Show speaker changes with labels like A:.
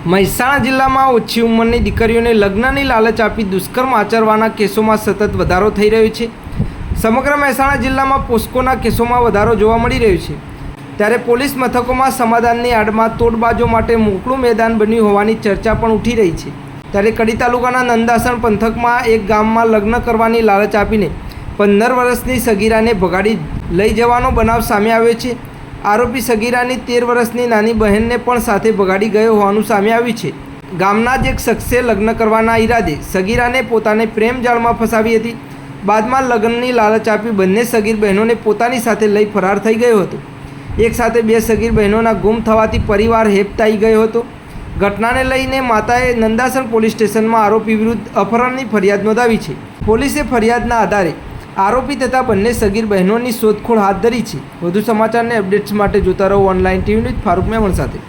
A: મહેસાણા જિલ્લામાં ઓછી ઉંમરની દીકરીઓને લગ્નની લાલચ આપી દુષ્કર્મ આચરવાના કેસોમાં સતત વધારો થઈ રહ્યો છે। સમગ્ર મહેસાણા જિલ્લામાં પોસ્કોના કેસોમાં વધારો જોવા મળી રહ્યો છે, ત્યારે પોલીસ મથકોમાં સમાધાનની આડમાં તોડબાજો માટે મોકળું મેદાન બન્યું હોવાની ચર્ચા પણ ઉઠી રહી છે। ત્યારે કડી તાલુકાના નંદાસણ પંથકમાં એક ગામમાં લગ્ન કરવાની લાલચ આપીને 15 વર્ષની સગીરાને ભગાડી લઈ જવાનો બનાવ સામે આવ્યો છે। આરોપી સગીરાની 13 વર્ષની નાની બહેનને પણ સાથે ભગાડી ગયો હોવાનું સામે આવ્યું છે। ગામના જ એક શખ્સે લગ્ન કરવાના ઈરાદે સગીરાને પોતાને પ્રેમ જાળમાં ફસાવી હતી। બાદમાં લગ્નની લાલચ આપી બંને સગીર બહેનોને પોતાની સાથે લઈ ફરાર થઈ ગયો હતો। એક સાથે 2 સગીર બહેનોના ગુમ થવાથી પરિવાર હેબતાઈ ગયો હતો। ઘટનાને લઈને માતાએ નંદાસણ પોલીસ સ્ટેશનમાં આરોપી વિરુદ્ધ અપહરણની ફરિયાદ નોંધાવી છે। પોલીસે ફરિયાદના આધારે આરોપી તથા બંને સગીર બહેનોની શોધખોળ હાથ ધરી છે। વધુ સમાચારને અપડેટ્સ માટે જોતા રહો online TV news Farooq Memon સાથે।